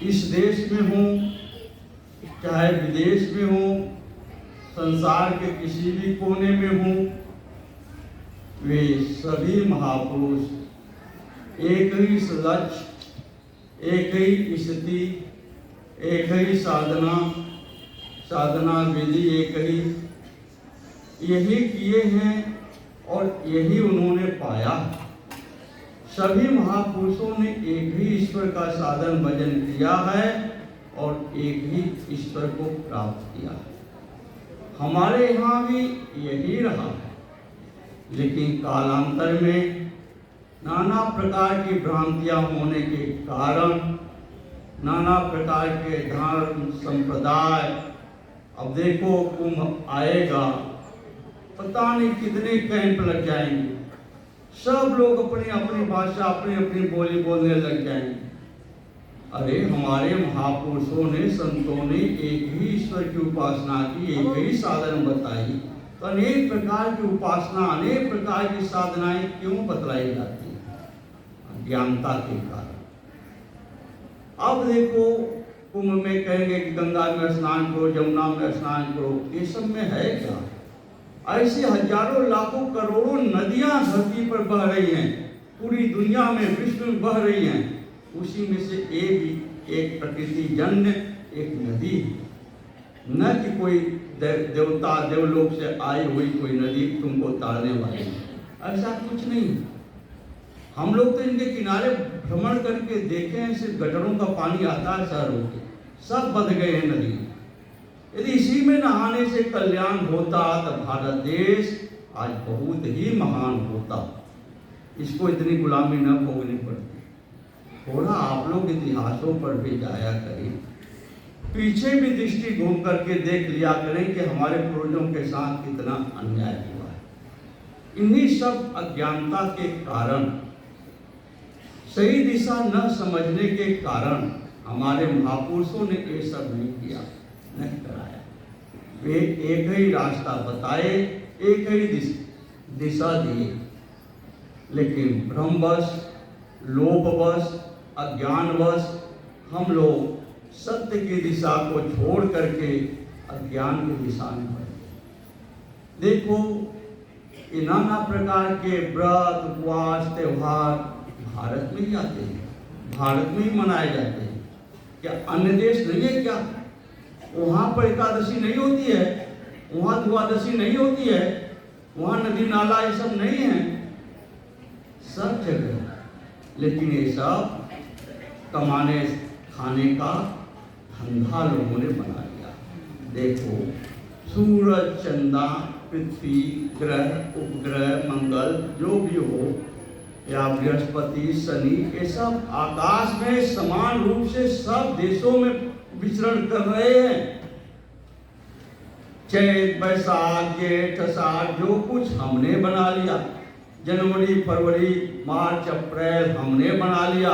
इस देश में हूँ चाहे विदेश में हूँ, संसार के किसी भी कोने में हूँ, वे सभी महापुरुष एक ही लक्ष्य, एक ही स्थिति, एक ही साधना विधि एक ही, यही किए हैं और यही उन्होंने पाया। सभी महापुरुषों ने एक ही ईश्वर का साधन भजन किया है और एक ही ईश्वर को प्राप्त किया है। हमारे यहाँ भी यही रहा है, लेकिन कालांतर में नाना प्रकार की भ्रांतियां होने के कारण, नाना प्रकार के धर्म संप्रदाय, अब देखो कुंभ आएगा, पता नहीं कितने कैंप लग जाएंगे, सब लोग अपनी अपनी भाषा अपनी अपनी बोली बोलने लग जाएंगे। अरे हमारे महापुरुषों ने, संतों ने एक ही ईश्वर की उपासना की, एक ही साधन बताई, तो अनेक प्रकार की उपासना, अनेक प्रकार की साधनाएं क्यों बतलाई जाती हैं? अज्ञानता के कारण। अब देखो कुंभ में कहेंगे कि गंगा में स्नान करो, जमुना में स्नान करो, ये सब में है क्या? ऐसे हजारों लाखों करोड़ों नदियां धरती पर बह रही हैं, पूरी दुनिया में, विश्व में बह रही हैं, उसी में से एक प्रकृति जन्य एक नदी है। न कि कोई देवता देवलोक से आई हुई कोई नदी तुमको तारने वाली, ऐसा कुछ नहीं। हम लोग तो इनके किनारे भ्रमण करके देखे हैं, सिर्फ गटरों का पानी आता है शहरों के, सब बंध गए हैं नदी। यदि इसी में नहाने से कल्याण होता तो भारत देश आज बहुत ही महान होता, इसको इतनी गुलामी न भोगनी पड़ती। थोड़ा आप लोग इतिहासों पर भी जाया करें, पीछे भी दृष्टि घूम करके देख लिया करें कि हमारे पूर्वजों के साथ कितना अन्याय हुआ है। इन्हीं सब अज्ञानता के कारण, सही दिशा न समझने के कारण हमारे महापुरुषों ने ये सब नहीं किया, नहीं कराया। वे एक ही रास्ता बताए, एक ही दिशा दी, लेकिन भ्रमवश, लोभवश, अज्ञानवश हम लोग सत्य की दिशा को छोड़ करके अज्ञान की दिशा में बढ़े। देखो ये नाना प्रकार के व्रत, उपवास, त्योहार भारत में ही आते हैं, भारत में ही मनाए जाते हैं। क्या अन्य देश नहीं है क्या? वहाँ पर एकादशी नहीं होती है, वहाँ द्वादशी नहीं होती है, वहाँ नदी नाला ये सब नहीं है, सब जगह। लेकिन ये सब कमाने खाने का धंधा लोगों ने बना लिया। देखो सूरज, चंदा, पृथ्वी, ग्रह, उपग्रह, मंगल जो भी हो, या बृहस्पति, शनि, ये सब आकाश में समान रूप से सब देशों में विचरण कर रहे हैं। चैत, वैशाख, जेठ, आषाढ़ जो कुछ हमने बना लिया, जनवरी, फरवरी, मार्च, अप्रैल हमने बना लिया।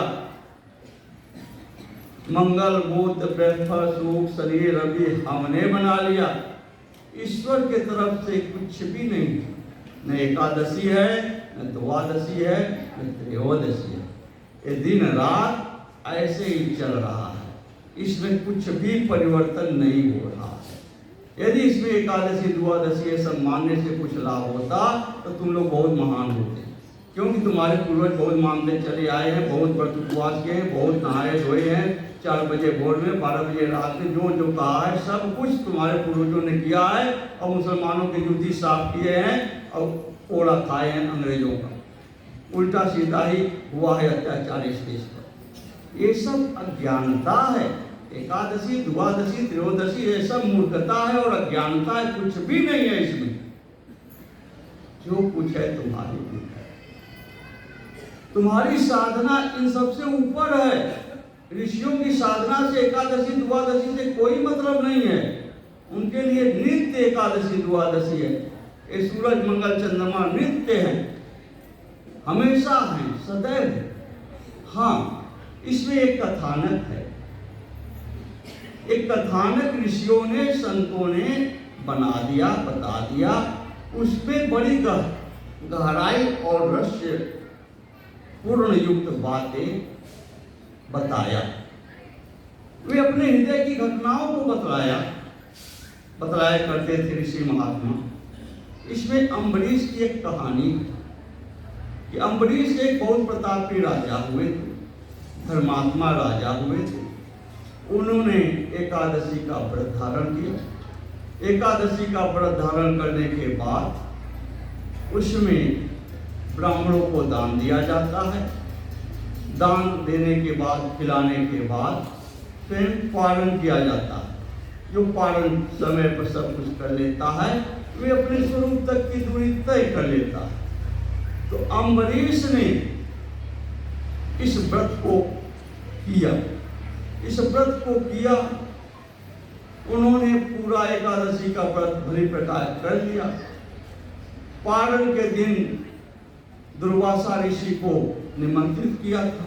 मंगल, बुध, बृहस्पति, शुक्र, शनि, रवि हमने बना लिया। ईश्वर के तरफ से कुछ भी नहीं, न एकादशी है, न द्वादशी है, न त्रयोदशी है। ये दिन रात ऐसे ही चल रहा है, इसमें कुछ भी परिवर्तन नहीं हो रहा है। यदि इसमें एकादशी, द्वादशी ये सब मानने से कुछ लाभ होता तो तुम लोग बहुत महान होते, क्योंकि तुम्हारे पूर्वज बहुत मानते चले आए हैं, बहुत व्रत उपवास किए हैं, बहुत नहाए धोए हैं, 4 बजे भोर में, 12 बजे रात में, जो जो कहा है सब कुछ तुम्हारे पूर्वजों ने किया है। और मुसलमानों के जूती साफ किए हैं और ओढ़ा खाए हैं अंग्रेजों का, उल्टा सीधा ही हुआ है अत्याचार इस देश पर। ये सब अज्ञानता है। एकादशी, द्वादशी, त्रयोदशी ये सब मूर्खता है और अज्ञानता है, कुछ भी नहीं है इसमें। जो कुछ है तुम्हारी भी है, तुम्हारी साधना इन सबसे ऊपर है। ऋषियों की साधना से, एकादशी द्वादशी से कोई मतलब नहीं है। उनके लिए नित्य एकादशी द्वादशी है। ये सूरज, मंगल, चंद्रमा नित्य हैं, हमेशा हैं, सदैव। हाँ, इसमें एक कथानक है, एक कथानक ऋषियों ने, संतों ने बना दिया, बता दिया। उसमें बड़ी गहराई और रहस्य पूर्ण युक्त बातें बताया। वे अपने हृदय की घटनाओं को बतलाया करते थे ऋषि महात्मा। इसमें अम्बरीश की एक कहानी कि अम्बरीश एक बहुत प्रतापी राजा हुए थे, धर्मात्मा राजा हुए थे। उन्होंने एकादशी का व्रत धारण किया। एकादशी का व्रत धारण करने के बाद उसमें ब्राह्मणों को दान दिया जाता है। दान देने के बाद, खिलाने के बाद फिर पारण किया जाता है। जो पारण समय पर सब कुछ कर लेता है वे अपने स्वरूप तक की दूरी तय कर लेता है। तो अम्बरीश ने इस व्रत को किया। उन्होंने पूरा एकादशी का व्रत भली प्रकार कर लिया। पारण के दिन दुर्वासा ऋषि को निमंत्रित किया था,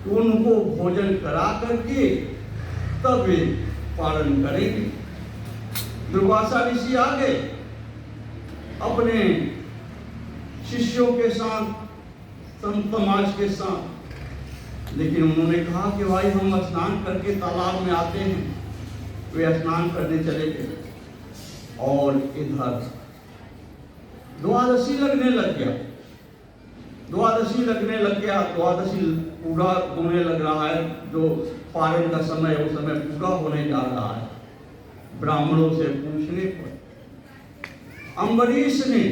तो उनको भोजन करा करके तब वे पारण करेंगे। दुर्वासा ऋषि आ गए अपने शिष्यों के साथ, संत समाज के साथ, लेकिन उन्होंने कहा कि भाई हम स्नान करके तालाब में आते हैं। वे स्नान करने चले गए और इधर द्वादशी लगने लग गया। द्वादशी पूरा होने लग रहा है। जो पारण का समय है वो समय पूरा होने जा रहा है। ब्राह्मणों से पूछने पर अम्बरीश ने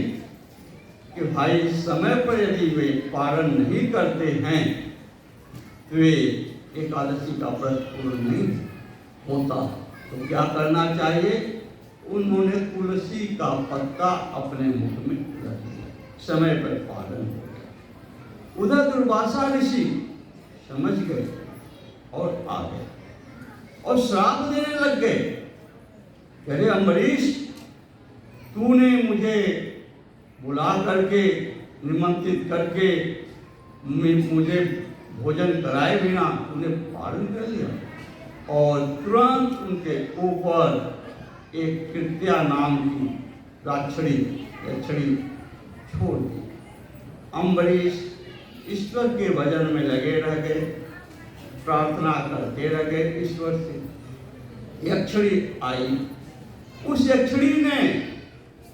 कि भाई समय पर यदि वे पारण नहीं करते हैं तो वे एकादशी का व्रत पूर्ण नहीं होता, तो क्या करना चाहिए? उन्होंने तुलसी का पत्ता अपने मुख में रख दिया। समय पर पालन हो गया। उधर दुर्वासा ऋषि समझ गए और आ गए और श्राप देने लग गए। अरे अम्बरीश, तूने मुझे बुला करके, निमंत्रित करके मुझे भोजन कराए बिना तूने पालन कर लिया। और तुरंत उनके ऊपर एक कृत्या नाम की राक्षड़ी छोड़ दी। अम्बरीश ईश्वर के भजन में लगे रह गए, प्रार्थना करते रह गए ईश्वर से। यक्षिणी आई। उस यक्षिणी ने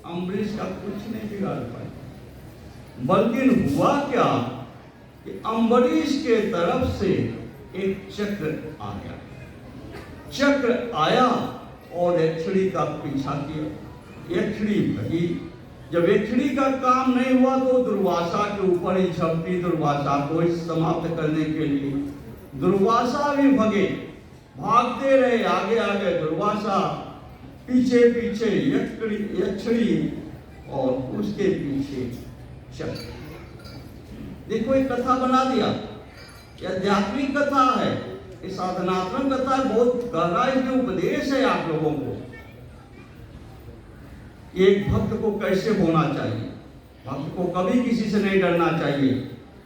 अम्बरीश का कुछ नहीं बिगाड़ पाया, बल्कि हुआ क्या कि अम्बरीश के तरफ से एक चक्र आ गया। चक्र आया और यक्षिणी का पीछा किया। यक्षिणी भगी। जब यक्षिणी का काम नहीं हुआ तो दुर्वासा के ऊपर ही झपटी, दुर्वासा को समाप्त करने के लिए। दुर्वासा भी भगे, भागते रहे आगे आगे दुर्वासा, पीछे पीछे यक्षिणी और उसके पीछे चक्र। देखो एक कथा बना दिया। यह आध्यात्मिक कथा है, ये साधनात्मक कथा है। बहुत गहरा इसमें उपदेश है आप लोगों को। एक भक्त को कैसे होना चाहिए। भक्त को कभी किसी से नहीं डरना चाहिए।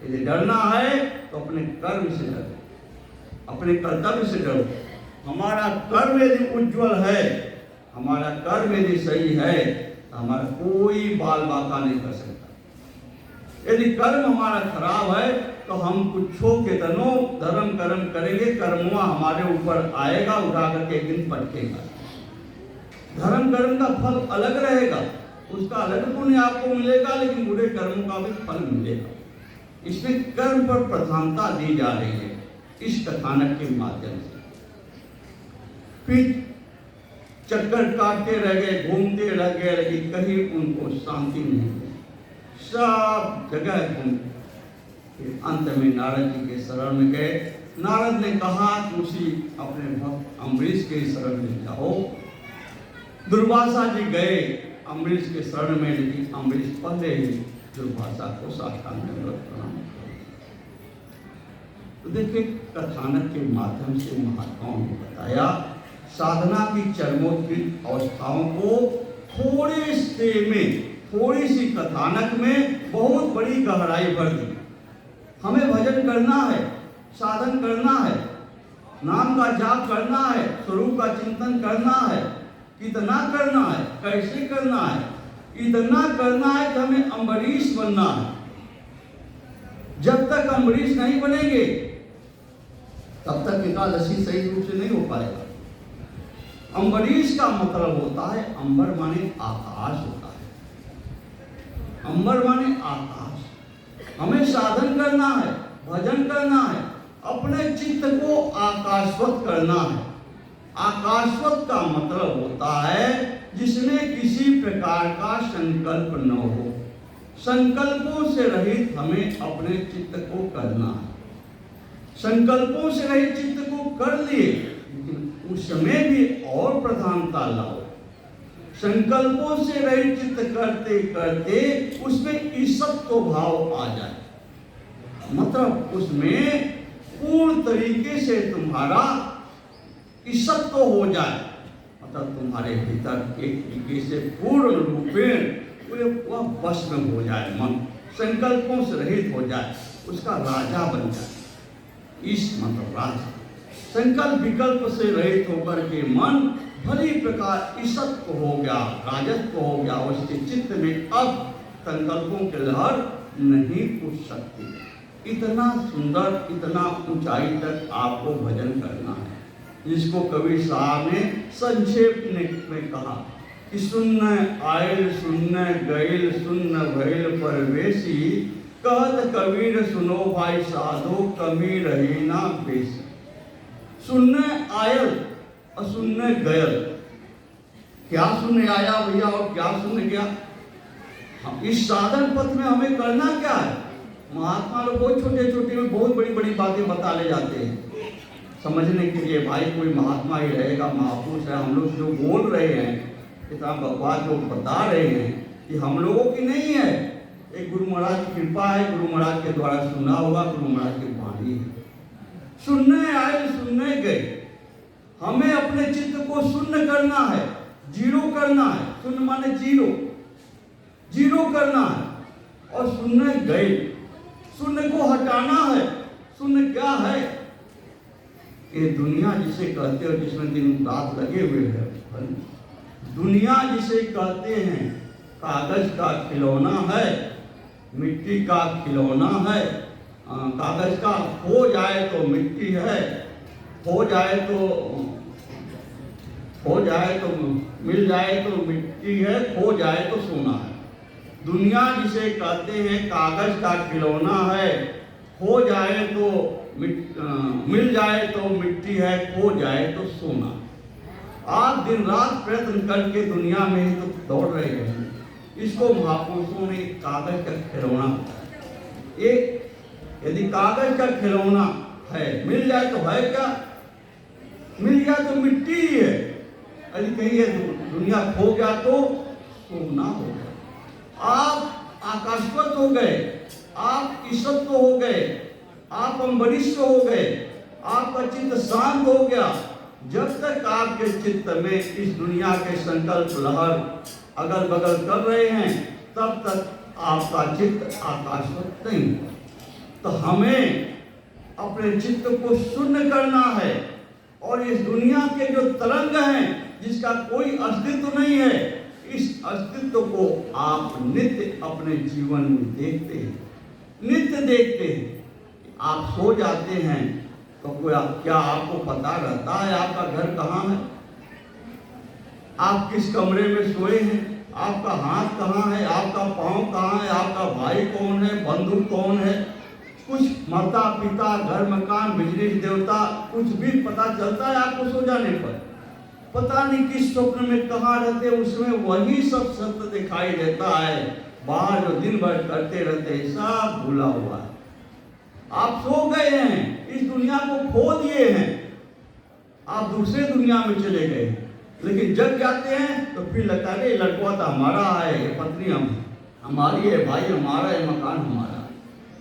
यदि डरना है तो अपने कर्म से डरो, अपने कर्तव्य से डरो। हमारा कर्म यदि उज्जवल है, हमारा कर्म यदि सही है, तो हमारा कोई बाल बाका नहीं कर सकता। यदि कर्म हमारा खराब है तो हम कुछो के तनो धर्म कर्म करेंगे, कर्मवा हमारे ऊपर आएगा, उठा करके एक दिन पटकेगा। धर्म कर्म का फल अलग रहेगा, उसका अलग पुण्य आपको मिलेगा, लेकिन बुरे कर्मों का भी फल मिलेगा। इसमें कर्म पर प्रधानता दी जा रही है इस कथानक के माध्यम से। फिर चक्कर काटते रह गए, घूमते रह गए, लेकिन कहीं उनको शांति नहीं मिली। सब जगह घूमते, फिर अंत में नारद जी के शरण में गए। नारद ने कहा तुलसी अपने भक्त अम्बरीश के शरण में जाओ। दुर्वासा जी गए अम्बरीश के शरण में, लेकिन अम्बरीश पहले ही दुर्वासा को साष्टांग दंडवत प्रणाम कर। तो देखिए कथानक के माध्यम से महात्माओं ने बताया साधना की चरमोत्कृष्ट अवस्थाओं को थोड़े से में, थोड़ी सी कथानक में बहुत बड़ी गहराई भर दी। हमें भजन करना है, साधन करना है, नाम का जाप करना है, स्वरूप का चिंतन करना है। कितना करना है, कैसे करना है? इतना करना है कि हमें अम्बरीश बनना है। जब तक अम्बरीश नहीं बनेंगे तब तक एकादशी सही रूप से नहीं हो पाएगा। अम्बरीश का मतलब होता है, अंबर माने आकाश होता है। अंबर माने आकाश। हमें साधन करना है, भजन करना है, अपने चित्त को आकाशवत करना है। आकाशवत का मतलब होता है जिसमें किसी प्रकार का संकल्प न हो। संकल्पों से रहित हमें अपने चित्त को करना है। संकल्पों से रहित चित्त को कर लिए, लेकिन उसमें भी और प्रधानता लाओ। संकल्पों से रहित चित्त करते करते उसमें ईशत्व भाव आ जाए, मतलब उसमें पूर्ण तरीके से तुम्हारा ईशत्व हो जाए, मतलब तुम्हारे भीतर एक तरीके से पूर्ण रूपेण वह वश में हो जाए। मन संकल्पों से रहित हो जाए, उसका राजा बन जाए। इस मतलब राजा संकल्प विकल्प से रहित होकर के मन भली प्रकार ईशत्व हो गया, राजत्व हो गया। उसके चित्त में अब संकल्पों के लहर नहीं उठ सकती। इतना सुंदर, इतना ऊंचाई तक आपको भजन करना है, जिसको कबीर साहब ने संक्षेप में कहा कि सुन्न आयल सुन्न गैल सुन्न भैल परवेशी, कहत कबीर सुनो भाई साधो कमी रही ना बेसी। सुनने आयल और सुनने गयल, क्या सुनने आया भैया और क्या सुनने गया? इस साधन पथ में हमें करना क्या है? महात्मा लोग बहुत छोटे छोटे में बहुत बड़ी बड़ी बातें बता ले जाते हैं समझने के लिए। भाई कोई महात्मा ही रहेगा, महापुरुष है। हम लोग जो बोल रहे हैं, इतना बकवास जो बता रहे हैं, कि हम लोगों की नहीं है। एक गुरु महाराज की कृपा है, गुरु महाराज के द्वारा सुना होगा, गुरु महाराज की वाणी है। सुनने आए सुनने गए, हमें अपने चित्त को शून्य करना है, जीरो करना है। शून्य माने जीरो, जीरो करना है। और सुनने गए, शून्य को हटाना है। शून्य क्या है? ये दुनिया जिसे कहते हो, जिसमें दिन रात लगे हुए हैं, दुनिया जिसे कहते हैं कागज का खिलौना है, मिट्टी का खिलौना है। कागज का हो जाए तो मिट्टी है, हो जाए तो मिल जाए तो मिट्टी है, खो जाए तो सोना है। दुनिया जिसे कहते हैं कागज का खिलौना है, हो जाए तो मिल जाए तो मिट्टी है, खो जाए तो सोना। आप दिन रात प्रयत्न करके दुनिया में ही तो दौड़ रहे हैं। इसको महापुरुषों ने कागज का खिलौना बताया। ये यदि कागज का खिलौना है, मिल जाए तो है क्या? मिल गया तो मिट्टी ही है। यदि कहीं दुनिया खो गया तो सोना हो गया। आप आकाशवत हो गए, आप ईशत्व हो गए, आप अम्बरीश हो गए, आपका चित्त शांत हो गया। जब तक आपके चित्त में इस दुनिया के संकल्प लहर अगल बगल कर रहे हैं, तब तक आपका चित्त आकाशवत नहीं। तो हमें अपने चित्त को शून्य करना है, और इस दुनिया के जो तरंग हैं, जिसका कोई अस्तित्व नहीं है, इस अस्तित्व को आप नित्य अपने जीवन में देखते हैं, नित्य देखते हैं। आप सो जाते हैं तो क्या आपको पता रहता है आपका घर कहाँ है? आप किस कमरे में सोए हैं? आपका हाथ कहाँ है? आपका पाँव कहाँ है? आपका भाई कौन है? बंधु कौन है? कुछ माता पिता, घर मकान, बिजली देवता, कुछ भी पता चलता है आपको सो जाने पर? पता नहीं किस स्वप्न में कहाँ रहते, उसमें वही सब सत्य दिखाई देता है। बाहर जो दिन भर करते रहते सब भूला हुआ है। आप सो गए हैं, इस दुनिया को खो दिए हैं, आप दूसरे दुनिया में चले गए। लेकिन जग जाते हैं तो फिर लगता है ये लड़का तो हमारा है, ये पत्नी हमारी है, भाई हमारा है, मकान हमारा।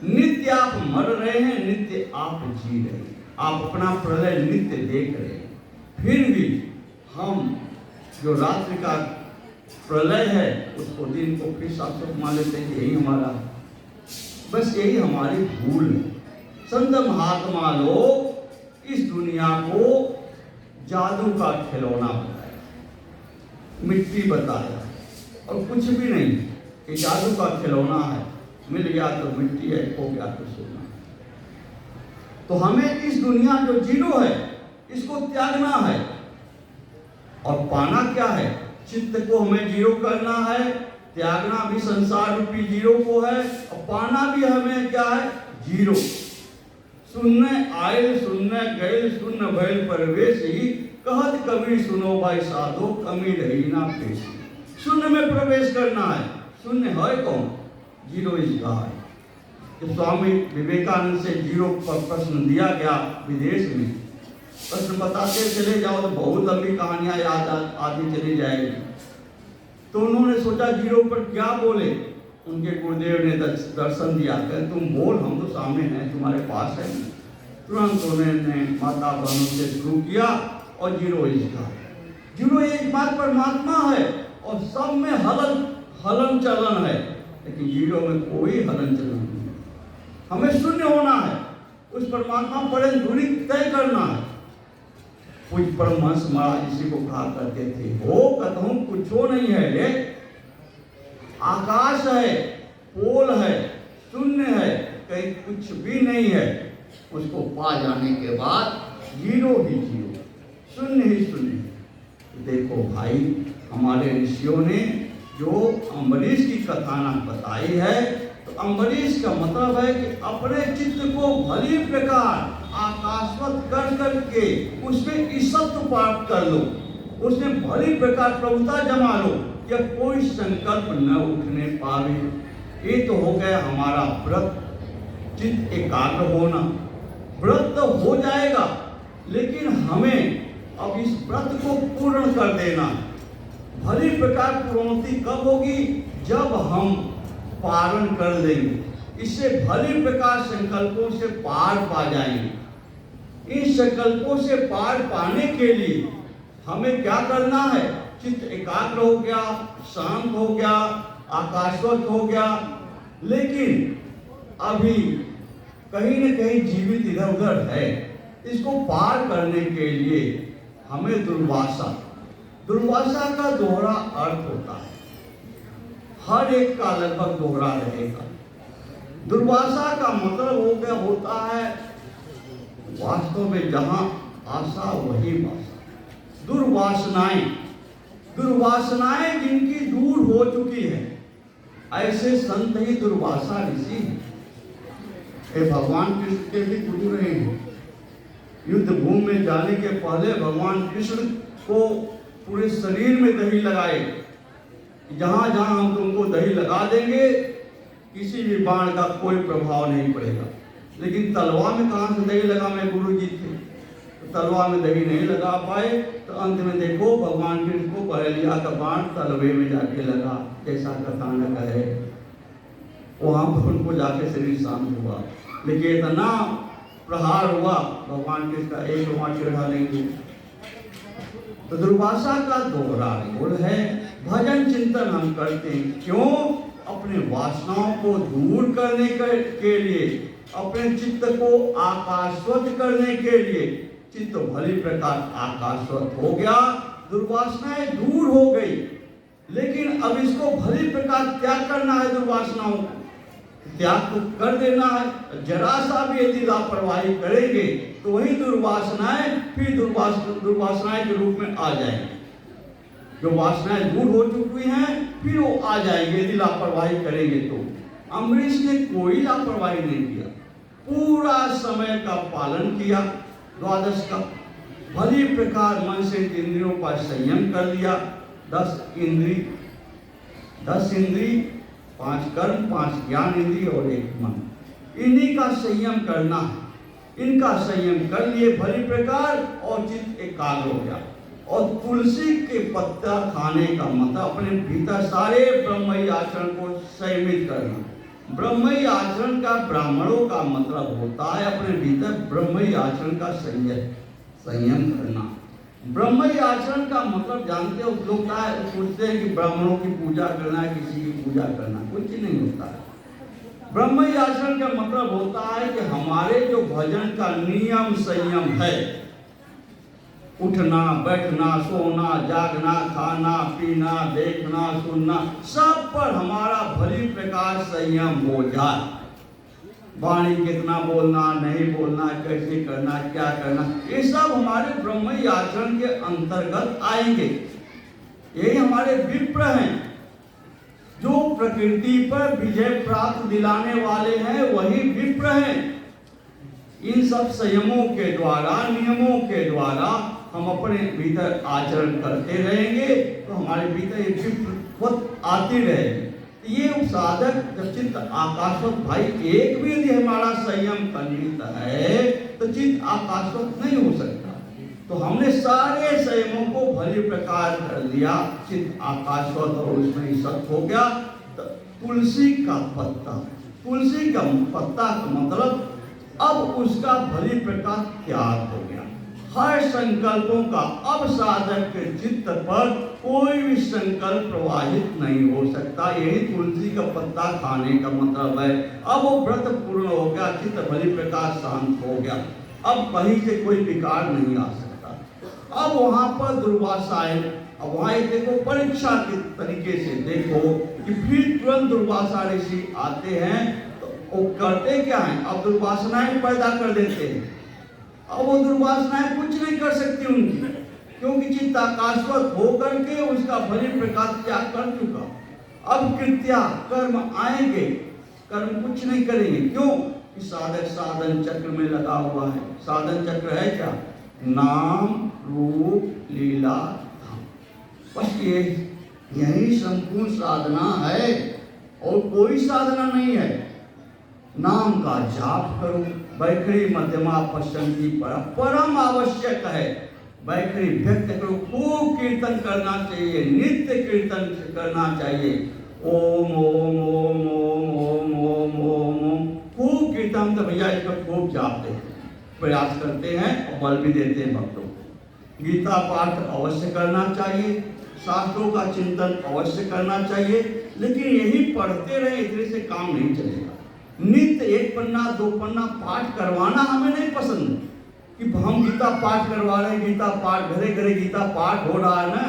नित्य आप मर रहे हैं, नित्य आप जी रहे हैं, आप अपना प्रलय नित्य देख रहे हैं। फिर भी हम जो रात्रि का प्रलय है, उसको दिन को फिर साफ मान लेते हैं, यही हमारा, बस यही हमारी भूल है। संत महात्मा लोग इस दुनिया को जादू का खिलौना बताया, मिट्टी बताया, और कुछ भी नहीं। ये जादू का खिलौना है, मिल गया तो मिट्टी है, खो गया तो सोना। तो हमें इस दुनिया जो जीरो है इसको त्यागना है, और पाना क्या है? चित्त को हमें जीरो करना है, त्यागना भी संसार रूपी जीरो को है, और पाना भी हमें क्या है? जीरो। शून्य आयल शून्य गैल शून्य भैल परवेश ही, कहत कबीर सुनो भाई साधो कमी रही ना पेश। शून्य में प्रवेश करना है। शून्य है कौन? Zero is God. जब स्वामी विवेकानंद से जीरो पर प्रश्न दिया गया विदेश में, प्रश्न बताते चले जाओ तो बहुत लंबी कहानियां याद आती चली जाएगी। तो उन्होंने सोचा जीरो पर क्या बोले। उनके गुरुदेव ने दर्शन दिया, कहे तुम बोल, हम तो सामने हैं, तुम्हारे पास है। तुरंत उन्होंने माता बहनों से शुरू किया, और जीरो इसका जीरो एकमात्र परमात्मा है, और सब में हलन चलन है, लेकिन जीरो में कोई हलन चलन नहीं। हमें शून्य होना है, उस परमात्मा पर दूरी तय करना है। कुछ परमहंस महाराज इसी को कहा करते थे, हो कतहूं कुछो नहीं है रे, आकाश है, पोल है, शून्य है, कहीं कुछ भी नहीं है। उसको पा जाने के बाद जीरो ही जीरो, शून्य ही शून्य। देखो भाई, हमारे ऋषियों ने जो अम्बरीश की कथानक बताई है, तो अम्बरीश का मतलब है कि अपने चित्त को भली प्रकार आकाशवत कर करके उसमें ईशत्व प्राप्त कर लो, उसमें भली प्रकार प्रभुता जमा लो, या कोई संकल्प न उठने पावे। ये तो हो गया हमारा व्रत, चित्त एकाग्र होना। व्रत तो हो जाएगा, लेकिन हमें अब इस व्रत को पूर्ण कर देना। भली प्रकार पूर्णति कब होगी? जब हम पारण कर लेंगे, इससे भली प्रकार संकल्पों से पार पा जाएंगे। इन संकल्पों से पार पाने के लिए हमें क्या करना है? चित्त एकाग्र हो गया, शांत हो गया, आकाशवत हो गया, लेकिन अभी कहीं न कहीं जीवित इधर उधर है। इसको पार करने के लिए हमें दुर्वासा का दोहरा अर्थ होता है, हर एक का लगभग दोहरा रहेगा। दुर्वासा का मतलब हो गया होता है वास्तव में जहां आशा वही वासा। दुर्वासनाएं जिनकी दूर हो चुकी है, ऐसे संत ही दुर्वासा ऋषि हैं। ये भगवान कृष्ण के भी गुरु रहे हैं। युद्ध भूमि में जाने के पहले भगवान कृष्ण को पूरे शरीर में दही लगाए, जहां जहां हम तुमको दही लगा देंगे किसी भी बाण का कोई प्रभाव नहीं पड़ेगा। लेकिन तलवार में कहां से दही लगा? मैं गुरु जी थे, तो तलवार में दही नहीं लगा पाए, तो अंत में देखो भगवान कृष्ण को पहलिया का बाण तलवे में जाके लगा, जैसा कथानक है। वहां पर उनको जाके शरीर शांत हुआ, लेकिन इतना प्रहार हुआ भगवान कृष्ण का, एक वहां चिढ़ा लेंगे। तो दुर्वासा का दोहरा गुण है। भजन चिंतन हम करते हैं, क्यों? अपने वासनाओं को दूर करने के लिए, अपने चित्त को आकाशवत करने के लिए। चित्त भली प्रकार आकाशवत हो गया, दुर्वासनाएं दूर हो गई, लेकिन अब इसको भली प्रकार त्याग करना है। दुर्वासनाओं को त्याग तो कर देना है। जरा सा भी यदि लापरवाही करेंगे तो वही दुर्वासनाएं फिर दुर्वासनाएं के रूप में आ जाएंगी। जो वासनाएं दूर हो चुकी हैं फिर वो आ जाएंगे यदि लापरवाही करेंगे तो। अम्बरीश ने कोई लापरवाही नहीं किया, पूरा समय का पालन किया, द्वादश का भली प्रकार मन से इंद्रियों पर संयम कर लिया। 10 इंद्री 5 कर्म, 5 ज्ञान इंद्री और 1 मन, इन्हीं का संयम करना है। इनका संयम कर लिए भली प्रकार और चित्त एकाग्र हो गया। और तुलसी के पत्ता खाने का मतलब अपने भीतर सारे ब्रह्मई आचरण को संयमित करना। ब्रह्मई आचरण का ब्राह्मणों का मतलब होता है अपने भीतर ब्रह्मई आचरण का संयम करना। ब्रह्मई आचरण का मतलब जानते हो लोग क्या सोचते हैं कि ब्राह्मणों की पूजा करना है, किसी की पूजा करना, कुछ नहीं होता है। ब्रह्मई आचरण का मतलब होता है कि हमारे जो भजन का नियम संयम है, उठना, बैठना, सोना, जागना, खाना, पीना, देखना, सुनना, सब पर हमारा भली प्रकार संयम हो जाए। वाणी कितना बोलना, नहीं बोलना, कैसे करना, क्या करना, ये सब हमारे ब्रह्मई आचरण के अंतर्गत आएंगे। यही हमारे विप्र हैं, जो प्रकृति पर विजय प्राप्त दिलाने वाले हैं, वही विप्र हैं। इन सब संयमों के द्वारा, नियमों के द्वारा हम अपने भीतर आचरण करते रहेंगे तो हमारे भीतर ये विप्र आती रहेगी। ये साधक जब चित्त आकाशवत, भाई एक भी यदि हमारा संयम खंडित है तो चित्त आकाशवत नहीं हो सकता। तो हमने सारे संयमों को भली प्रकार कर लिया, चित्त आकाशवत और उसमें ही सत हो गया। तो तुलसी का पत्ता, तुलसी का पत्ता का मतलब अब उसका भली प्रकार त्याग हो गया। हर संकल्पों का अब साधक के चित्त पर कोई भी संकल्प प्रवाहित नहीं हो सकता। यही तुलसी का पत्ता खाने का मतलब है। अब वो व्रत पूर्ण हो गया, चित्त भली प्रकार शांत हो गया, अब कहीं से कोई विकार नहीं आ सकता। अब वहां पर दुर्वासा है, अब वहां देखो परीक्षा के तरीके से देखो कि फिर तुरंत दुर्वासा ऋषि आते हैं तो वो करते क्या है, अब दुर्वासनाएं पैदा कर देते हैं। अब वो दुर्वासनाएं कुछ नहीं कर सकती उनकी, क्योंकि चित्त आकाशवत होकर के उसका भली प्रकार त्याग कर चुका। अब कृत्या कर्म आएंगे, कर्म कुछ नहीं करेंगे। क्यों? कि साधक साधन चक्र में लगा हुआ है। साधन चक्र है क्या? नाम, रूप, लीला, धाम, बस ये यही संपूर्ण साधना है और कोई साधना नहीं है। नाम का जाप करो, वैखरी मध्यमा पश्चंती परम आवश्यक है। वैखरी व्यक्त करो, खूब कीर्तन करना चाहिए, नित्य कीर्तन करना चाहिए। ओम ओम ओम ओम ओम ओम ओम ओम, खूब कीर्तन। तो भैया इसका खूब जापते हैं, प्रयास करते हैं और बल भी देते हैं भक्तों को। गीता पाठ अवश्य करना चाहिए, शास्त्रों का चिंतन अवश्य करना चाहिए, लेकिन यही पढ़ते रहे इतने से काम नहीं चलेगा। नित्य एक पन्ना दो पन्ना पाठ करवाना हमें नहीं पसंद कि हम गीता पाठ करवा रहे हैं, गीता पाठ घरे घरे गीता पाठ हो रहा है ना,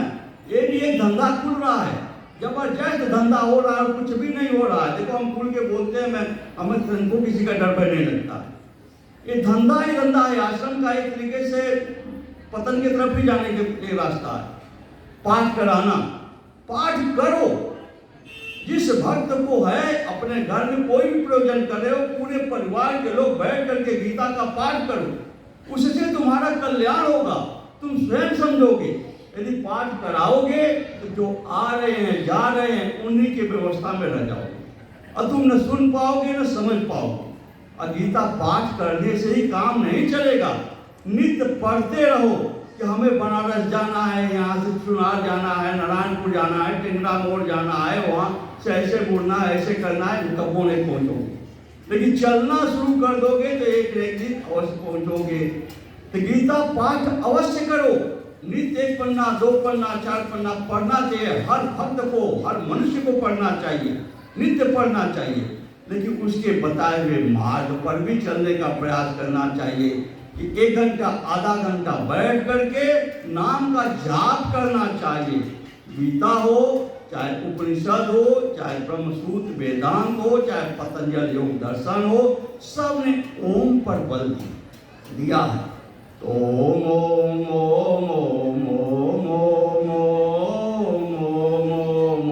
ये भी एक धंधा खुल रहा है, जबरदस्त धंधा हो रहा है, कुछ भी नहीं हो रहा है। देखो हम खुल के बोलते हैं, मैं हमें तुमको किसी का डर भय नहीं लगता। ये धंधा ही धंधा है, आश्रम का एक तरीके से पतन की तरफ ही जाने के रास्ता है। पाठ कराना, पाठ करो। जिस भक्त को है अपने घर में कोई भी प्रयोजन कर रहे हो, पूरे परिवार के लोग बैठ करके गीता का पाठ करो, उससे तुम्हारा कल्याण होगा, तुम स्वयं समझोगे। यदि पाठ कराओगे तो जो आ रहे हैं जा रहे हैं उन्हीं की व्यवस्था में रह जाओगे और तुम न सुन पाओगे न समझ पाओगे। और गीता पाठ करने से ही काम नहीं चलेगा। नित्य पढ़ते रहो कि हमें बनारस जाना है, यहाँ से चुनार जाना है, नारायणपुर जाना है, टिंगरा मोड़ जाना है, वहाँ से ऐसे मुड़ना है, ऐसे करना है, कबो नहीं पहुँचोगे। लेकिन चलना शुरू कर दोगे तो एक दिन अवश्य पहुँचोगे। तो गीता पाठ अवश्य करो, नित्य एक पन्ना दो पन्ना चार पन्ना पढ़ना चाहिए। हर भक्त को, हर मनुष्य को पढ़ना चाहिए, नित्य पढ़ना चाहिए, लेकिन उसके बताए हुए मार्ग पर भी चलने का प्रयास करना चाहिए कि 1 घंटा आधा घंटा बैठ करके नाम का जाप करना चाहिए। गीता हो, चाहे उपनिषद हो, चाहे ब्रह्मसूत्र वेदांत हो, चाहे पतंजलि योग दर्शन हो, सब ने ओम पर बल दिया है। तो ओम ओम ओम ओम ओम ओम ओम ओम ओम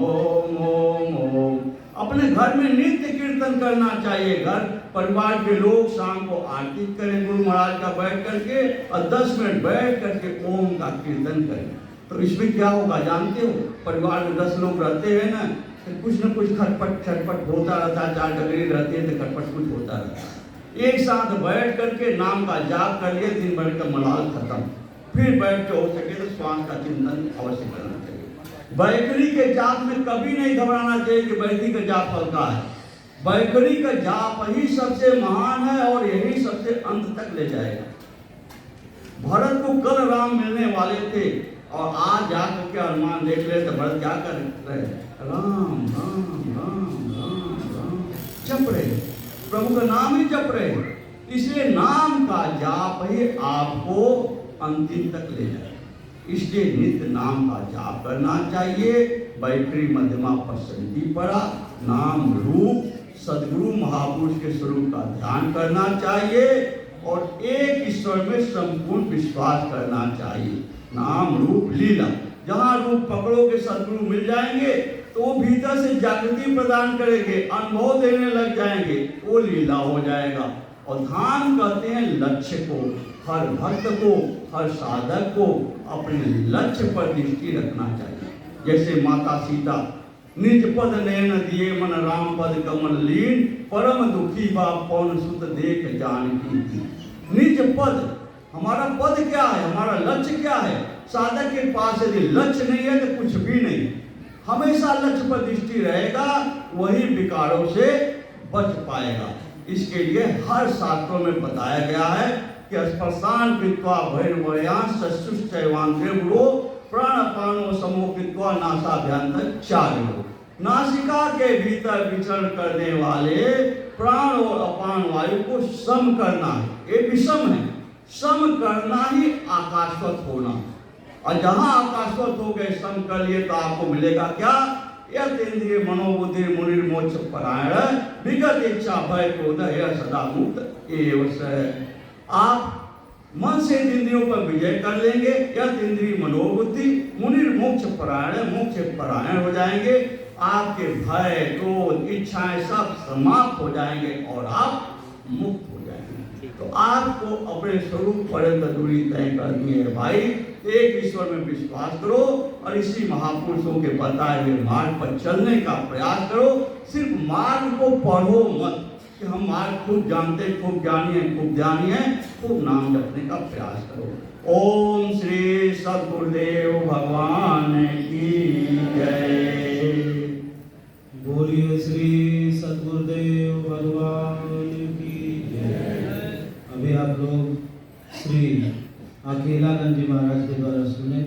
ओम ओम ओम। अपने घर में नित्य कीर्तन करना चाहिए। घर परिवार के लोग शाम को आरती करें गुरु महाराज का बैठ करके और 10 मिनट बैठ करके ओम का कीर्तन करें। तो इसमें क्या होगा जानते हो? परिवार में 10 लोग रहते हैं ना, तो कुछ न कुछ खटपट खटपट होता रहता है। 4 डगरी रहती है तो खटपट कुछ होता रहता है। एक साथ बैठ करके नाम का जाप कर लिए, दिन भर का मलाल खत्म। फिर बैठ के हो सके तो श्वास का चिंतन अवश्य करना चाहिए। वैखरी के जाप में कभी नहीं घबराना चाहिए कि वैखरी का जाप हल्का है। वैखरी का जाप ही सबसे महान है और यही सबसे अंत तक ले जाएगा। भरत को कल राम मिलने वाले थे और आज जाकर के हनुमान देख ले तो भरत क्या कर रहे? राम राम राम राम राम जप रहे, प्रभु का नाम ही जप रहे। इसलिए नाम का जाप ही आपको अंतिम तक ले जाए। इसलिए नित्य नाम का जाप करना चाहिए। वैखरी मध्यमा पश्चंती परा, नाम रूप सदगुरु महापुरुष के स्वरूप का ध्यान करना चाहिए और एक ईश्वर में संपूर्ण विश्वास करना चाहिए। नाम रूप लीला, जहाँ रूप पकड़ोगे सदगुरु मिल जाएंगे तो वो भीतर से जागृति प्रदान करेंगे, अनुभव देने लग जाएंगे, वो लीला हो जाएगा। और ध्यान कहते हैं लक्ष्य को, हर भक्त को, हर साधक को अपने लक्ष्य पर दृष्टि रखना चाहिए। जैसे माता सीता निज पद नयन दिए मन राम पद कमल लीन, परम दुखी बा पवन सुत देख जानकी थी। निज पद, हमारा पद क्या है, हमारा लक्ष्य क्या है। साधक के पास यदि लक्ष्य नहीं है तो कुछ भी नहीं। हमेशा लक्ष्य पर दृष्टि रहेगा, वही विकारों से बच पाएगा। इसके लिए हर शास्त्रों में बताया गया है कि स्पर्शान कृत्वा भैरवयां सस्युश्चैवांग्रे गुरो प्राणपानो समो कृत्वा नासाभ्यंतर चारो। नासिका के भीतर विचरण करने वाले प्राण और अपान वायु को सम करना है, ये विषम है। सम करना ही आकाशवत होना, और जहां आकाशवत हो गए, सम कर लिए तो आपको मिलेगा क्या? यत इंद्रिय मनोबुद्धि मुनिर्मोक्ष परायण विगत इच्छा भय क्रोध यह सदा मुक्त एव स। आप मन से इंद्रियों पर विजय कर लेंगे, यत इंद्रिय मनोबुद्धि मुनिर्मोक्ष परायण, मोक्ष परायण हो जाएंगे। आपके भय क्रोध इच्छाएं सब समाप्त हो जाएंगे और आप मुक्त हो जाएंगे। तो आपको अपने स्वरूप पर्यंत दूरी तय करनी है भाई। एक ईश्वर में विश्वास करो और इसी महापुरुषों के बताए हुए मार्ग पर चलने का प्रयास करो। सिर्फ मार्ग को पढ़ो मत कि हम मार्ग खूब जानते, खूब ज्ञानी है, खूब ध्यानी है। खूब नाम जपने का प्रयास करो। ओम श्री सद्गुरुदेव भगवान की जय। बोलिए श्री सद्गुरुदेव भगवान की जय। अभी आप लोग श्री अकेलानंद जी महाराज के द्वारा सुने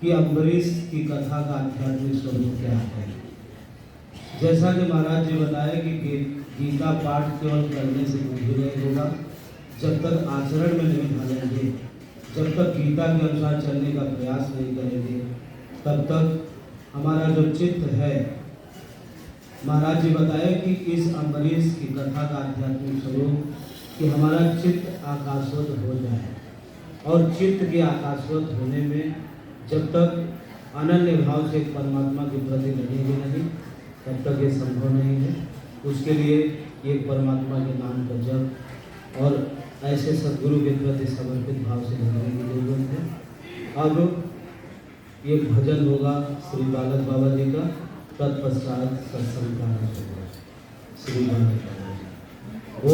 कि अम्बरीश की कथा का आध्यात्मिक स्वरूप क्या है। जैसा कि महाराज जी बताए कि गीता पाठ केवल करने से कुछ भी नहीं होगा, जब तक आचरण में नहीं ढालेंगे, जब तक गीता के अनुसार चलने का प्रयास नहीं करेंगे, तब तक हमारा जो चित्त है, महाराज जी बताए कि इस अम्बरीश की कथा का आध्यात्मिक स्वरूप कि हमारा चित्त आकाशवत हो जाए। और चित्त के आकाशवत होने में जब तक अनन्य भाव से परमात्मा के प्रति लगेंगे नहीं, तब तक ये संभव नहीं है। उसके लिए एक परमात्मा के नाम का जप और ऐसे सद्गुरु के प्रति समर्पित भाव से लगने की जरूरत है। अब एक भजन होगा श्री बालक बाबा जी का, तत्पश्चात सत्संग का होगा। श्री बालक बाबा जी।